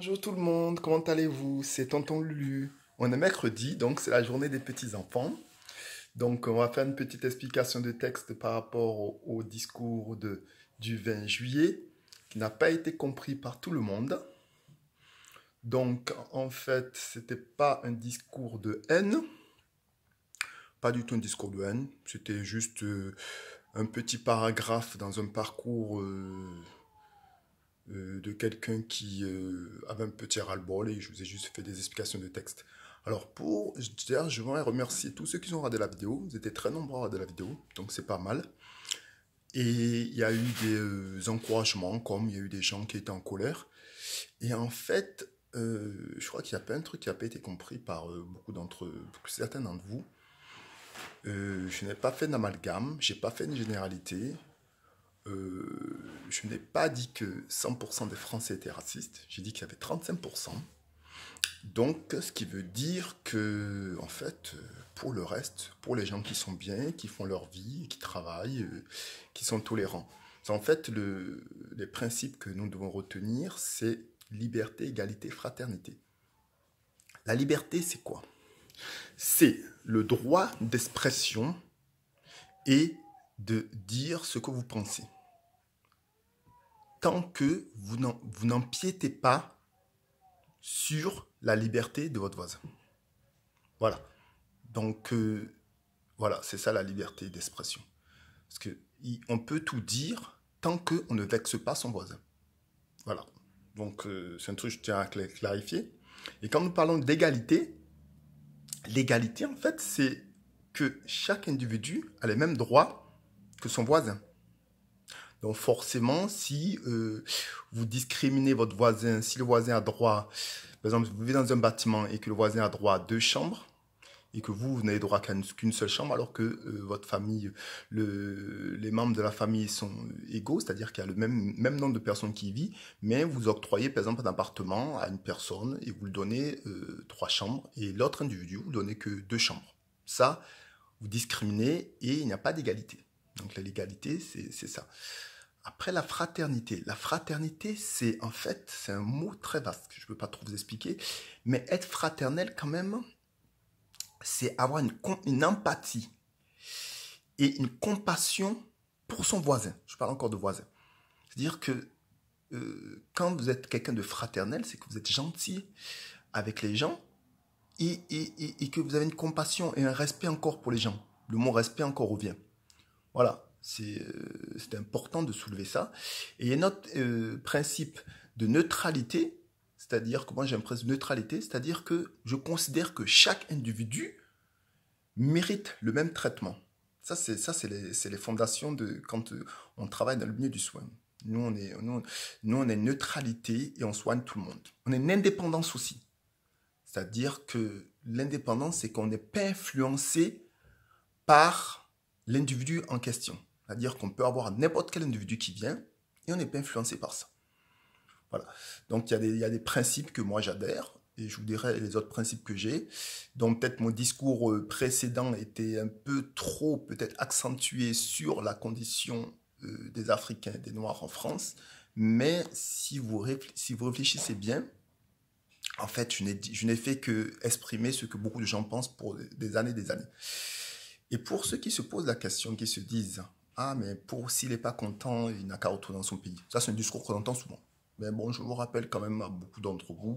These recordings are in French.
Bonjour tout le monde, comment allez-vous? C'est Tonton Lulu. On est mercredi, donc c'est la journée des petits-enfants. Donc on va faire une petite explication de texte par rapport au discours du 20 juillet, qui n'a pas été compris par tout le monde. Donc en fait, c'était pas un discours de haine, pas du tout un discours de haine, c'était juste un petit paragraphe dans un parcours de quelqu'un qui avait un petit ras-le-bol et je vous ai juste fait des explications de texte. Alors je voudrais remercier tous ceux qui ont regardé la vidéo. Vous étiez très nombreux à regarder la vidéo, donc c'est pas mal. Et il y a eu des encouragements, comme il y a eu des gens qui étaient en colère. Et en fait, je crois qu'il y a plein de trucs qui n'ont pas été compris par certains d'entre vous. Je n'ai pas fait d'amalgame, j'ai pas fait une généralité. Je n'ai pas dit que 100% des Français étaient racistes, j'ai dit qu'il y avait 35%. Donc, ce qui veut dire que, en fait, pour le reste, pour les gens qui sont bien, qui font leur vie, qui travaillent, qui sont tolérants. En fait, les principes que nous devons retenir, c'est liberté, égalité, fraternité. La liberté, c'est quoi? C'est le droit d'expression et de dire ce que vous pensez. Tant que vous n'empiétez pas sur la liberté de votre voisin. Voilà. Donc, voilà, c'est ça la liberté d'expression. Parce qu'on peut tout dire tant qu'on ne vexe pas son voisin. Voilà. Donc, c'est un truc que je tiens à clarifier. Et quand nous parlons d'égalité, l'égalité, en fait, c'est que chaque individu a les mêmes droits que son voisin. Donc forcément, si vous discriminez votre voisin, si le voisin a droit, par exemple, vous vivez dans un bâtiment et que le voisin a droit à 2 chambres, et que vous n'avez droit qu'une seule chambre, alors que votre famille, les membres de la famille sont égaux, c'est-à-dire qu'il y a le même nombre de personnes qui y vivent, mais vous octroyez par exemple un appartement à une personne et vous lui donnez 3 chambres, et l'autre individu, vous ne donnez que 2 chambres. Ça, vous discriminez et il n'y a pas d'égalité. Donc l'égalité, c'est ça. Après, la fraternité, c'est en fait, c'est un mot très vaste que je ne peux pas trop vous expliquer, mais être fraternel quand même, c'est avoir une empathie et une compassion pour son voisin. Je parle encore de voisin. C'est-à-dire que quand vous êtes quelqu'un de fraternel, c'est que vous êtes gentil avec les gens et que vous avez une compassion et un respect encore pour les gens. Le mot respect encore revient. Voilà. C'est important de soulever ça. Et il y a un autre principe de neutralité, c'est-à-dire que moi j'ai un principe de neutralité, c'est-à-dire que je considère que chaque individu mérite le même traitement. Ça, c'est les fondations de quand on travaille dans le milieu du soin. Nous, on est une neutralité et on soigne tout le monde. On est une indépendance aussi. C'est-à-dire que l'indépendance, c'est qu'on n'est pas influencé par l'individu en question. C'est-à-dire qu'on peut avoir n'importe quel individu qui vient et on n'est pas influencé par ça. Voilà. Donc, il y a des principes que moi j'adhère et je vous dirai les autres principes que j'ai. Donc, peut-être mon discours précédent était un peu trop, peut-être accentué sur la condition des Africains, des Noirs en France. Mais si vous réfléchissez bien, en fait, je n'ai fait que exprimer ce que beaucoup de gens pensent pour des années et des années. Et pour ceux qui se posent la question, qui se disent « Ah, mais s'il n'est pas content, il n'a qu'à retourner dans son pays. » Ça, c'est un discours qu'on entend souvent. Mais bon, je vous rappelle quand même à beaucoup d'entre vous,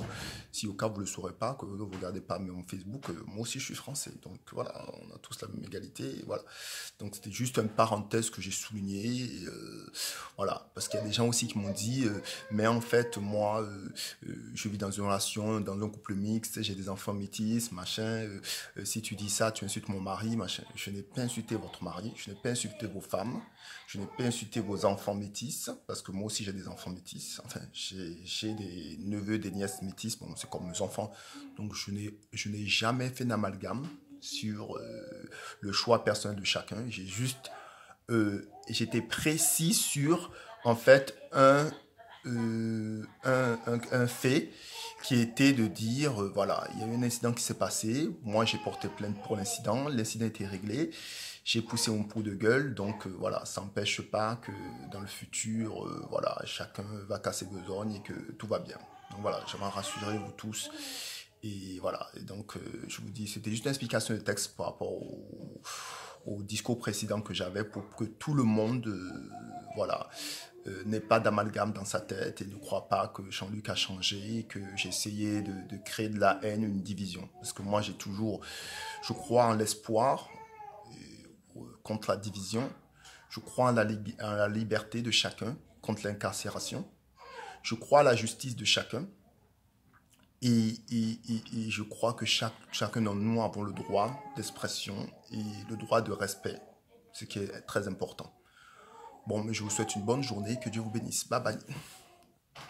si au cas où vous ne le saurez pas, que vous ne regardez pas mon Facebook, moi aussi je suis français. Donc voilà, on a tous la même égalité. Et voilà. Donc c'était juste une parenthèse que j'ai soulignée. Voilà, parce qu'il y a des gens aussi qui m'ont dit, mais en fait, moi, je vis dans une relation, dans un couple mixte, j'ai des enfants métis, machin. Si tu dis ça, tu insultes mon mari, machin. Je n'ai pas insulté votre mari, je n'ai pas insulté vos femmes, je n'ai pas insulté vos enfants métis, parce que moi aussi j'ai des enfants métis. Enfin, j'ai des neveux, des nièces métis, bon, c'est comme mes enfants. Donc je n'ai jamais fait d'amalgame sur le choix personnel de chacun. J'étais précis sur, en fait, un fait qui était de dire, voilà, il y a eu un incident qui s'est passé, moi j'ai porté plainte pour l'incident a été réglé, j'ai poussé mon coup de gueule, donc voilà, ça n'empêche pas que dans le futur, voilà, chacun va casser besogne et que tout va bien. Donc voilà, j'aimerais rassurer vous tous. Et voilà, et donc je vous dis, c'était juste une explication de texte par rapport au discours précédent que j'avais pour que tout le monde voilà, n'ait pas d'amalgame dans sa tête et ne croit pas que Jean-Luc a changé, que j'ai essayé de créer de la haine, une division. Parce que moi, je crois en l'espoir contre la division, je crois en la liberté de chacun contre l'incarcération, je crois à la justice de chacun. Et je crois que chacun d'entre nous avons le droit d'expression et le droit de respect, ce qui est très important. Bon, mais je vous souhaite une bonne journée, que Dieu vous bénisse. Bye bye.